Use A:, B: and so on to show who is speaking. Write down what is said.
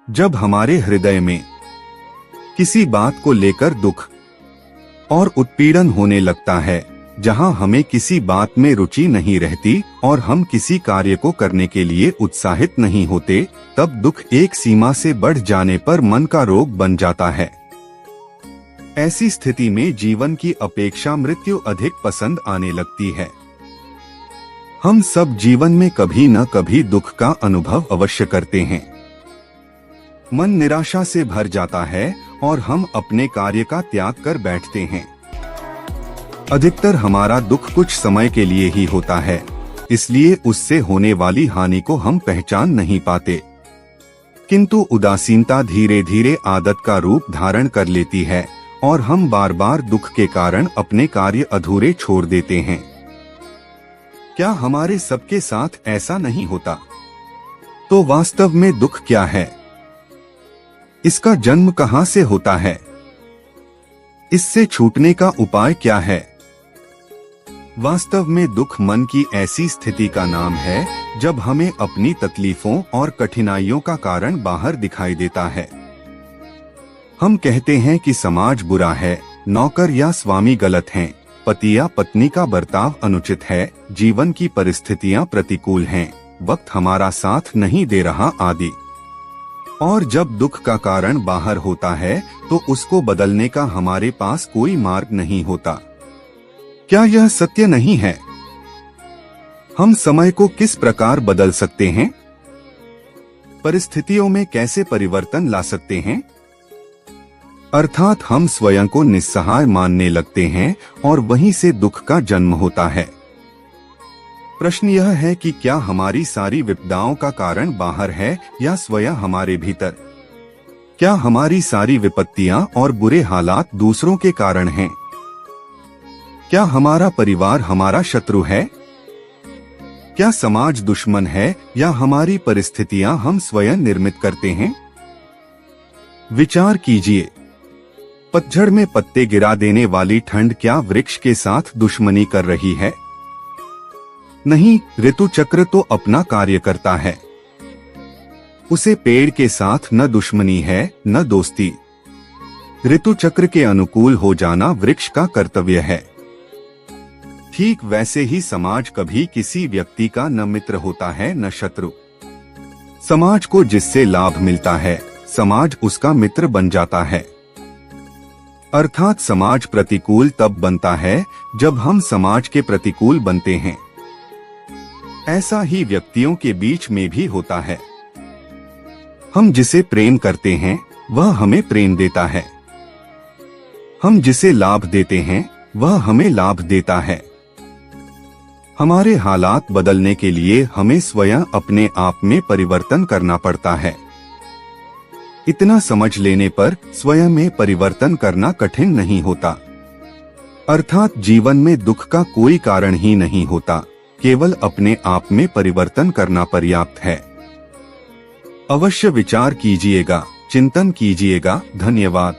A: जब हमारे हृदय में किसी बात को लेकर दुख और उत्पीड़न होने लगता है, जहां हमें किसी बात में रुचि नहीं रहती और हम किसी कार्य को करने के लिए उत्साहित नहीं होते, तब दुख एक सीमा से बढ़ जाने पर मन का रोग बन जाता है। ऐसी स्थिति में जीवन की अपेक्षा मृत्यु अधिक पसंद आने लगती है। हम सब जीवन में कभी न कभी दुख का अनुभव अवश्य करते हैं। मन निराशा से भर जाता है और हम अपने कार्य का त्याग कर बैठते हैं। अधिकतर हमारा दुख कुछ समय के लिए ही होता है, इसलिए उससे होने वाली हानि को हम पहचान नहीं पाते। किंतु उदासीनता धीरे धीरे आदत का रूप धारण कर लेती है और हम बार बार दुख के कारण अपने कार्य अधूरे छोड़ देते हैं। क्या हमारे सबके साथ ऐसा नहीं होता? तो वास्तव में दुख क्या है? इसका जन्म कहां से होता है? इससे छूटने का उपाय क्या है? वास्तव में दुख मन की ऐसी स्थिति का नाम है जब हमें अपनी तकलीफों और कठिनाइयों का कारण बाहर दिखाई देता है। हम कहते हैं कि समाज बुरा है, नौकर या स्वामी गलत हैं, पति या पत्नी का बर्ताव अनुचित है, जीवन की परिस्थितियां प्रतिकूल हैं, वक्त हमारा साथ नहीं दे रहा आदि। और जब दुख का कारण बाहर होता है तो उसको बदलने का हमारे पास कोई मार्ग नहीं होता। क्या यह सत्य नहीं है? हम समय को किस प्रकार बदल सकते हैं? परिस्थितियों में कैसे परिवर्तन ला सकते हैं? अर्थात हम स्वयं को निस्सहाय मानने लगते हैं और वहीं से दुख का जन्म होता है। प्रश्न यह है कि क्या हमारी सारी विपदाओं का कारण बाहर है या स्वयं हमारे भीतर? क्या हमारी सारी विपत्तियां और बुरे हालात दूसरों के कारण हैं? क्या हमारा परिवार हमारा शत्रु है? क्या समाज दुश्मन है या हमारी परिस्थितियां हम स्वयं निर्मित करते हैं? विचार कीजिए। पतझड़ में पत्ते गिरा देने वाली ठंड क्या वृक्ष के साथ दुश्मनी कर रही है? नहीं, ऋतु चक्र तो अपना कार्य करता है। उसे पेड़ के साथ न दुश्मनी है न दोस्ती। ऋतु चक्र के अनुकूल हो जाना वृक्ष का कर्तव्य है। ठीक वैसे ही समाज कभी किसी व्यक्ति का न मित्र होता है न शत्रु। समाज को जिससे लाभ मिलता है, समाज उसका मित्र बन जाता है। अर्थात समाज प्रतिकूल तब बनता है जब हम समाज के प्रतिकूल बनते हैं। ऐसा ही व्यक्तियों के बीच में भी होता है। हम जिसे प्रेम करते हैं वह हमें प्रेम देता है। हम जिसे लाभ देते हैं वह हमें लाभ देता है। हमारे हालात बदलने के लिए हमें स्वयं अपने आप में परिवर्तन करना पड़ता है। इतना समझ लेने पर स्वयं में परिवर्तन करना कठिन नहीं होता। अर्थात जीवन में दुख का कोई कारण ही नहीं होता, केवल अपने आप में परिवर्तन करना पर्याप्त है। अवश्य विचार कीजिएगा, चिंतन कीजिएगा। धन्यवाद।